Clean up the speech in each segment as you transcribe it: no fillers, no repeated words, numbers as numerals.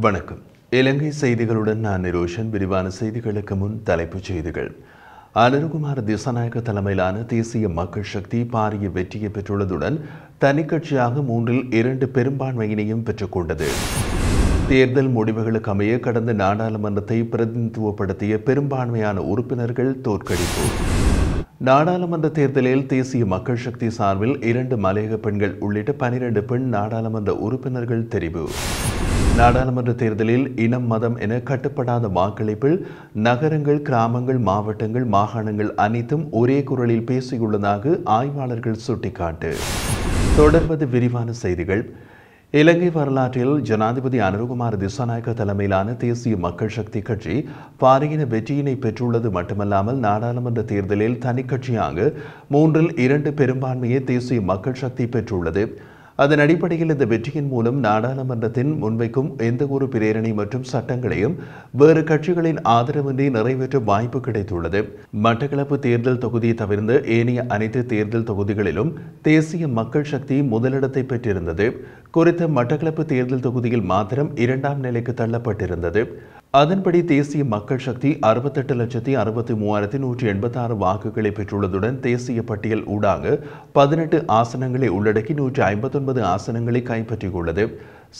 வணக்கம். இலங்கை செய்திகளுடன் நான் நிரோஷன். விரிவான செய்திகளுக்கு முன் தலைப்புச் செய்திகள். அனுருகுமார திசாநாயக்க தலைமையிலான தேசிய மக்கள் சக்தி பாரிய வெற்றியை பெற்றுள்ளதுடன் தனிக்கட்சியாக 3 பெரும்பான்மையினையும் பெற்றுக்கொண்டது. தேர்தல் முடிவுகளுக்கு அமைய கடந்த நாடாளுமன்றத்தை பிரதிநிதித்துவப்படுத்திய பெரும்பான்மையான உறுப்பினர்கள் தோற்கடிப்பு. நாடாளுமன்ற தேர்தலில் தேசிய மக்கள் சக்தி சார்பில் 2 மலையக பெண்கள் உள்ளிட்ட 12 பெண் நாடாளுமன்ற உறுப்பினர்கள் தெரிவு. நாடாளுமன்ற தேர்தலில் இனம் மதம் என கட்டுப்படாத வாக்களிப்பில் நகரங்கள், கிராமங்கள், மாவட்டங்கள், மாகாணங்கள் அனைத்தும் ஒரே குரலில் பேசியுள்ளதாக ஆய்வாளர்கள் சுட்டிக்காட்டு. தொடர்வது விரிவான செய்திகள். இலங்கை வரலாற்றில் ஜனாதிபதி அனுருகுமார திசாநாயக்க தலைமையிலான தேசிய மக்கள் சக்தி கட்சி பாரிய வெற்றியினை பெற்றுள்ளது மட்டுமல்லாமல் நாடாளுமன்ற தேர்தலில் தனிக்கட்சியாக 3 பெரும்பான்மையை தேசிய மக்கள் சக்தி பெற்றுள்ளது. அதன் அடிப்படையில் இந்த வெற்றியின் மூலம் நாடாளுமன்றத்தின் முன்வைக்கும் எந்தவொரு பிரேரணை மற்றும் சட்டங்களையும் வேறு கட்சிகளின் ஆதரவின்றி நிறைவேற்ற வாய்ப்பு கிடைத்துள்ளது. மட்டக்களப்பு தேர்தல் தொகுதியை தவிர்ந்த ஏனைய அனைத்து தேர்தல் தொகுதிகளிலும் தேசிய மக்கள் சக்தி முதலிடத்தை பெற்றிருந்தது. குறித்த மட்டக்களப்பு தேர்தல் தொகுதியில் மாத்திரம் 2ஆம் நிலைக்கு தள்ளப்பட்டிருந்தது. அதன்படி தேசிய மக்கள் சக்தி 68,63,186 வாக்குகளை பெற்றுள்ளதுடன் தேசிய பட்டியல் ஊடாக 18 ஆசனங்களை உள்ளடக்கி 159 ஆசனங்களை கைப்பற்றியுள்ளது.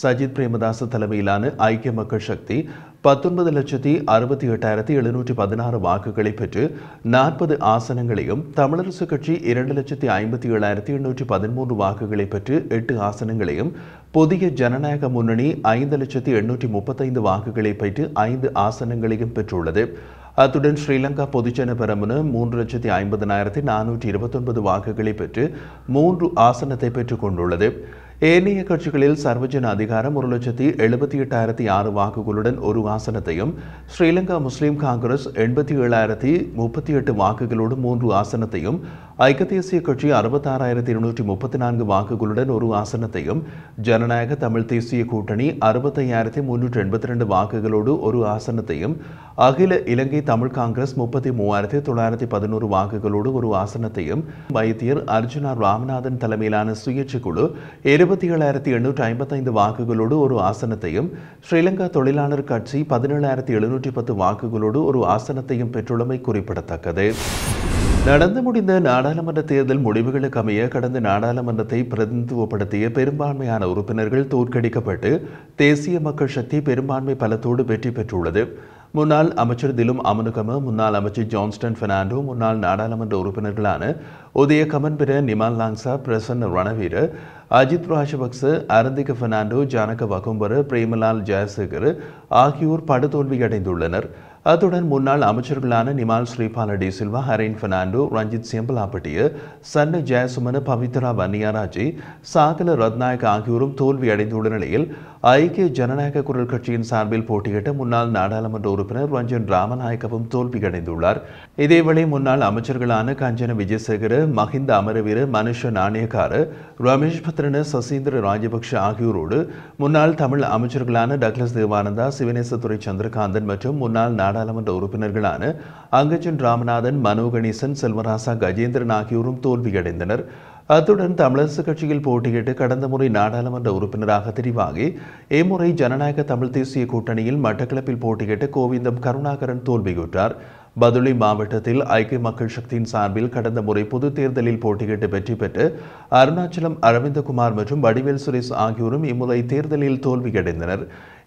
சஜித் பிரேமதாச தலைமையிலான ஐக்கிய மக்கள் சக்தி 19,68,716 வாக்குகளை பெற்று 40 ஆசனங்களையும், தமிழரசு கட்சி 2,57,813 வாக்குகளை பெற்று 8 ஆசனங்களையும், புதிய ஜனநாயக முன்னணி 5,835 வாக்குகளை பெற்று 5 ஆசனங்களையும் பெற்றுள்ளது. அத்துடன் ஸ்ரீலங்கா பொதுஜன பெரமுன 3,50,429 வாக்குகளை பெற்று 3 ஆசனத்தை பெற்றுக் கொண்டுள்ளது. ஏனைய கட்சிகளில் சர்வஜன அதிகாரம் 1,78,006 வாக்குகளுடன் 1 ஆசனத்தையும், ஸ்ரீலங்கா முஸ்லிம் காங்கிரஸ் 87,038 வாக்குகளோடு 3 ஆசனத்தையும், ஐக்கிய தேசிய கட்சி 66,234 வாக்குகளுடன் 1 ஆசனத்தையும், ஜனநாயக தமிழ் தேசிய கூட்டணி 65,382 வாக்குகளோடு 1 ஆசனத்தையும், அகில இலங்கை தமிழ் காங்கிரஸ் 33,911 வாக்குகளோடு 1 ஆசனத்தையும், வைத்தியர் அர்ஜுனா ராமநாதன் தலைமையிலான சுயேட்சை குழு 27,855 வாக்குகளோடு 1 ஆசனத்தையும், ஸ்ரீலங்கா தொழிலாளர் கட்சி 17,710 வாக்குகளோடு 1 ஆசனத்தையும் பெற்றுள்ளமை குறிப்பிடத்தக்கது. நடந்து முடிந்த நாடாளுமன்ற தேர்தல் முடிவுகளுக்கு அமைய கடந்த நாடாளுமன்றத்தை பிரதிநிதித்துவப்படுத்திய பெரும்பான்மையான உறுப்பினர்கள் தோற்கடிக்கப்பட்டு தேசிய மக்கள் சக்தி பெரும்பான்மை பலத்தோடு வெற்றி பெற்றுள்ளது. முன்னாள் அமைச்சர் திலும் அமனுகம, முன்னாள் அமைச்சர் ஜான்ஸ்டன் பெர்னாண்டோ, முன்னாள் நாடாளுமன்ற உறுப்பினர்களான உதய கமன்பிர, நிமால் லாங்சா, பிரசன்ன ரணவீர, அஜித் ராஜபக்ச, அரந்திக பெர்னாண்டோ, ஜானக வகும்பர, பிரேமலால் ஜெயசேகர் ஆகியோர் படுதோல்வியடைந்துள்ளனர். அத்துடன் முன்னாள் அமைச்சர்களான நிமால் ஸ்ரீபால டி சில்வா, ஹரீன் பெர்னாண்டோ, ரஞ்சித் சியம்பலாப்பட்டிய, சன்ன ஜெயசுமன, பவித்ரா வன்னியாராஜி, சாகல ரத்நாயக் ஆகியோரும் தோல்வியடைந்துள்ள நிலையில் ஐக்கிய ஜனநாயக குரல் கட்சியின் சார்பில் போட்டியிட்ட முன்னாள் நாடாளுமன்ற உறுப்பினர் ரஞ்சன் ராமநாயக்கவும் தோல்வியடைந்துள்ளார். இதேவேளை முன்னாள் அமைச்சர்களான கஞ்சன விஜயசேகர, மஹிந்த அமரவீர, மனுஷ நாணயக்கார, ரமேஷ் பத்ரன, சசீந்திர ராஜபக்ஷ ஆகியோரோடு முன்னாள் தமிழ் அமைச்சர்களான டக்ளஸ் தேவானந்தா, சிவனேசதுரை சந்திரகாந்தன் மற்றும் முன்னாள் நாடாளுமன்ற உறுப்பினர்களான அங்கஜன் ராமநாதன், மனோ கணேசன், செல்வராசா கஜேந்திரன் ஆகியோரும் தோல்வியடைந்தனர். அத்துடன் தமிழரசு கட்சியில் போட்டியிட்டு கடந்த முறை நாடாளுமன்ற உறுப்பினராக தெரிவாகி இம்முறை ஜனநாயக தமிழ் தேசிய கூட்டணியில் மட்டக்களப்பில் போட்டியிட்ட கோவிந்தம் கருணாகரன் தோல்வியுற்றார். பதுளை மாவட்டத்தில் ஐக்கிய மக்கள் சக்தியின் சார்பில் கடந்த முறை பொது தேர்தலில் போட்டியிட்டு வெற்றி பெற்று அருணாச்சலம் அரவிந்தகுமார் மற்றும் வடிவேல் சுரேஷ் ஆகியோரும் இம்முறை தேர்தலில் தோல்வியடைந்தனர்.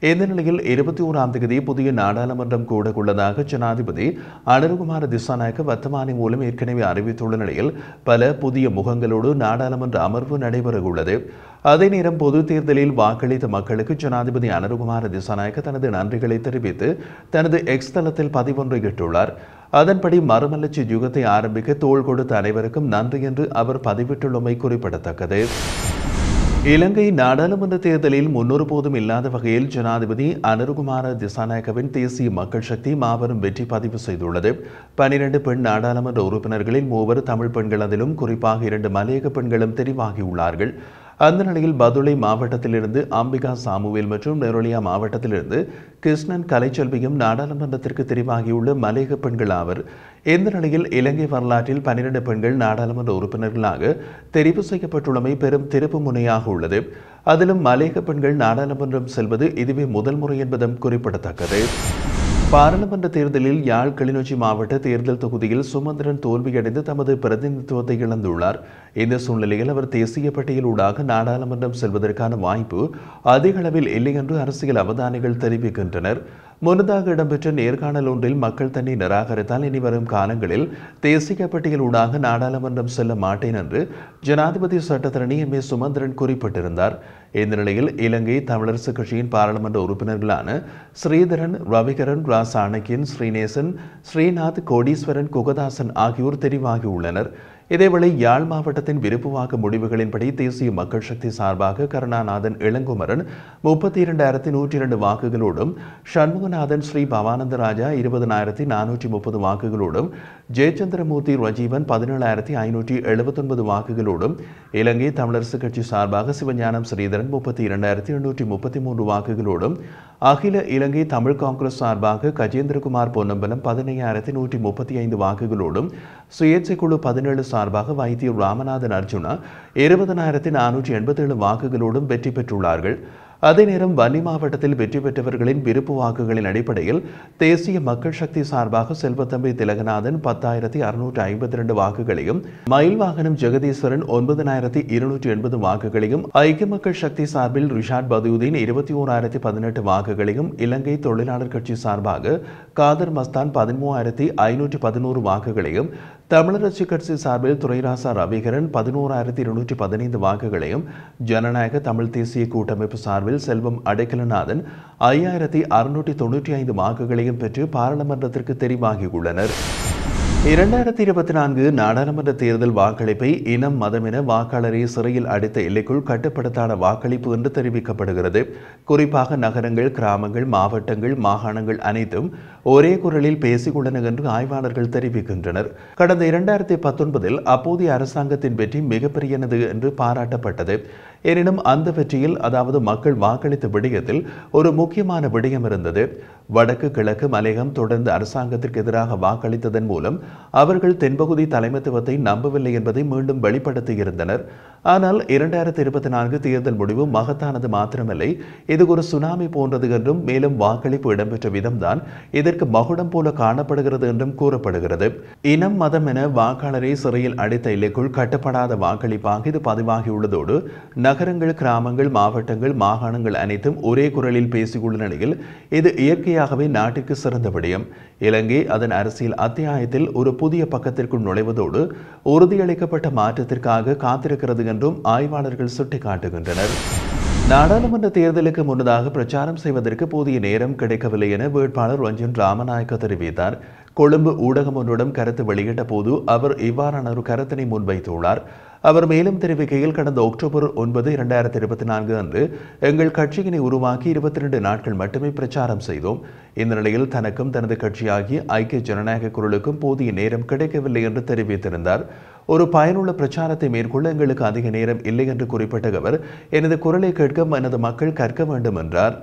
இந்த நிலையில் 21ஆம் தேதி புதிய நாடாளுமன்றம் கூடவுள்ளதாக ஜனாதிபதி அனுருகுமார திசாநாயக்க வர்த்தமானி மூலம் ஏற்கனவே அறிவித்துள்ள நிலையில் பல புதிய முகங்களோடு நாடாளுமன்ற அமர்வு நடைபெறவுள்ளது. அதே நேரம் பொது தேர்தலில் வாக்களித்த மக்களுக்கு ஜனாதிபதி அனுருகுமார திசாநாயக்க தனது நன்றிகளை தெரிவித்து தனது எக்ஸ் தளத்தில் பதிவொன்றை இட்டுள்ளார். அதன்படி மறுமலர்ச்சி யுகத்தை ஆரம்பிக்க தோள் கொடுத்த அனைவருக்கும் நன்றி என்று அவர் பதிவிட்டுள்ளமை குறிப்பிடத்தக்கது. இலங்கை நாடாளுமன்ற தேர்தலில் முன்னொருபோதும் இல்லாத வகையில் ஜனாதிபதி அனுருகுமார திசாநாயக்கவின் தேசிய மக்கள் சக்தி மாபெரும் வெற்றி பதிவு செய்துள்ளது. 12 பெண் நாடாளுமன்ற உறுப்பினர்களில் 3 தமிழ் பெண்கள், அதிலும் குறிப்பாக 2 மலையக பெண்களும் தெரிவாகியுள்ளார்கள். அந்த நிலையில் பதுளை மாவட்டத்திலிருந்து அம்பிகா சாமுவேல் மற்றும் நெரோலியா மாவட்டத்திலிருந்து கிருஷ்ணன் கலைச்செல்வியும் நாடாளுமன்றத்திற்கு தெரிவாகியுள்ள மலையக பெண்கள் ஆவர். இந்த நிலையில் இலங்கை வரலாற்றில் 12 பெண்கள் நாடாளுமன்ற உறுப்பினர்களாக தெரிவு செய்யப்பட்டுள்ளமை பெரும் திருப்பு முனையாக உள்ளது. அதிலும் மலையக பெண்கள் நாடாளுமன்றம் செல்வது இதுவே முதல் முறை என்பதும் குறிப்பிடத்தக்கது. பாராளுமன்ற தேர்தலில் யாழ் கிளிநொச்சி மாவட்ட தேர்தல் தொகுதியில் சுமந்திரன் தோல்வியடைந்து தமது பிரதிநிதித்துவத்தை இழந்துள்ளார். இந்த சூழ்நிலையில் அவர் தேசிய பட்டியலூடாக நாடாளுமன்றம் செல்வதற்கான வாய்ப்பு அதிக அளவில் இல்லை என்று அரசியல் அவதானிகள் தெரிவிக்கின்றனர். முன்னதாக இடம்பெற்ற நேர்காணல் ஒன்றில் மக்கள் தன்னை நிராகரித்தால் இனி வரும் காலங்களில் தேசிய பட்டியலூடாக நாடாளுமன்றம் செல்ல மாட்டேன் என்று ஜனாதிபதி சட்டத்தரணி எம் ஏ சுமந்திரன் குறிப்பிட்டிருந்தார். இந்த நிலையில் இலங்கை தமிழரசு கட்சியின் பாராளுமன்ற உறுப்பினர்களான ஸ்ரீதரன், ரவிகரன், ரா சாணக்கியன், ஸ்ரீநேசன், ஸ்ரீநாத், கோடீஸ்வரன், குகதாசன் ஆகியோர் தெரிவாகியுள்ளனர். இதேவேளை யாழ் மாவட்டத்தின் விருப்பு வாக்கு முடிவுகளின்படி தேசிய மக்கள் சக்தி சார்பாக கருணாநாதன் இளங்குமரன் 32,102 வாக்குகளோடும், சண்முகநாதன் ஸ்ரீ பவானந்தராஜா 20,430 வாக்குகளோடும், ஜெயச்சந்திரமூர்த்தி ரஜீவன் 17,579 வாக்குகளோடும், இலங்கை தமிழரசு கட்சி சார்பாக சிவஞானம் ஸ்ரீதரன் 32,833 வாக்குகளோடும், அகில இலங்கை தமிழ் காங்கிரஸ் சார்பாக கஜேந்திரகுமார் பொன்னம்பலம் 15,135 வாக்குகளோடும், சுயேட்சை குழு 17 சார்பாக வைத்தியர் ராமநாதன் அர்ஜுனா 20,487 வாக்குகளோடும் வெற்றி பெற்றுள்ளார்கள். அதே நேரம் வன்னி மாவட்டத்தில் வெற்றி பெற்றவர்களின் விருப்பு வாக்குகளின் அடிப்படையில் தேசிய மக்கள் சக்தி சார்பாக செல்வத்தம்பி திலகநாதன் 10,652 வாக்குகளையும், மயில் வாகனம் ஜெகதீஸ்வரன் 9,280 வாக்குகளையும், ஐக்கிய மக்கள் சக்தி சார்பில் ரிஷாட் பதூதீன் 21,018 வாக்குகளையும், இலங்கை தொழிலாளர் கட்சி சார்பாக காதர் மஸ்தான் 13,511 வாக்குகளையும், தமிழரசு கட்சி சார்பில் துரைராசா ரவிகரன் 11,215 வாக்குகளையும், ஜனநாயக தமிழ் தேசிய கூட்டமைப்பு சார்பில் செல்வம் அடைக்கலநாதன் 5,695 வாக்குகளையும் பெற்று பாராளுமன்றத்திற்கு தெரிவாகியுள்ளனர். 2024 நாடாளுமன்ற தேர்தல் வாக்களிப்பை இனம், மதம் என வாக்காளரை சிறையில் அடைத்த எல்லைக்குள் கட்டுப்படுத்தாத வாக்களிப்பு என்று தெரிவிக்கப்படுகிறது. குறிப்பாக நகரங்கள், கிராமங்கள், மாவட்டங்கள், மாகாணங்கள் அனைத்தும் ஒரே குரலில் பேசிக்கொண்டன என்று ஆய்வாளர்கள் தெரிவிக்கின்றனர். கடந்த 2019 அப்போதைய அரசாங்கத்தின் வெற்றி மிகப்பெரியது என்று பாராட்டப்பட்டது. எனினும் அந்த வெற்றியில், அதாவது மக்கள் வாக்களித்த விடயத்தில் ஒரு முக்கியமான விடயம் இருந்தது. வடக்கு, கிழக்கு, மலையகம் தொடர்ந்து அரசாங்கத்திற்கு எதிராக வாக்களித்ததன் மூலம் அவர்கள் தென்பகுதி தலைமைத்துவத்தை நம்பவில்லை என்பதை மீண்டும் வெளிப்படுத்தியிருந்தனர். ஆனால் 2024 தேர்தல் முடிவு மகத்தானது மாத்திரமில்லை, இது ஒரு சுனாமி போன்றது என்றும், மேலும் வாக்களிப்பு இடம்பெற்ற விதம்தான் இதற்கு மகுடம் போல காணப்படுகிறது என்றும் கூறப்படுகிறது. இனம், மதம் என வாக்காளரை சிறையில் அடைத்த எல்லைக்குள் கட்டுப்படாத வாக்களிப்பாக இது பதிவாகியுள்ளதோடு, நகரங்கள், கிராமங்கள், மாவட்டங்கள், மாகாணங்கள் அனைத்தும் ஒரே குரலில் பேசியுள்ள நிலையில் இது இயற்கையாகவே நாட்டிற்கு சிறந்த விடயம். இலங்கை அதன் அரசியல் அத்தியாயத்தில் ஒரு புதிய பக்கத்திற்குள் நுழைவதோடு உறுதியளிக்கப்பட்ட மாற்றத்திற்காக காத்திருக்கிறது என்றும் ஆய்வாளர்கள் சுட்டிக்காட்டுகின்றனர். நாடாளுமன்ற தேர்தலுக்கு முன்னதாக பிரச்சாரம் செய்வதற்கு போதிய நேரம் கிடைக்கவில்லை என வேட்பாளர் ரஞ்சன் ராமநாயக்க தெரிவித்தார். கொழும்பு ஊடகம் ஒன்றிடம் கருத்து வெளியிட்ட போது அவர் இவ்வாறான ஒரு கருத்தினை முன்வைத்துள்ளார். அவர் மேலும் தெரிவிக்கையில், கடந்த அக்டோபர் 9, 2024 அன்று எங்கள் கட்சியினை உருவாக்கி 22 நாட்கள் மட்டுமே பிரச்சாரம் செய்தோம். இந்த நிலையில் தனக்கும் தனது கட்சியாகிய ஐக்கிய ஜனநாயக குரலுக்கும் போதிய நேரம் கிடைக்கவில்லை என்று தெரிவித்திருந்தார். ஒரு பயனுள்ள பிரச்சாரத்தை மேற்கொள்ள எங்களுக்கு அதிக நேரம் இல்லை என்று குறிப்பிட்ட அவர், எனது குரலை கேட்க எனது மக்கள் கற்க வேண்டும் என்றார்.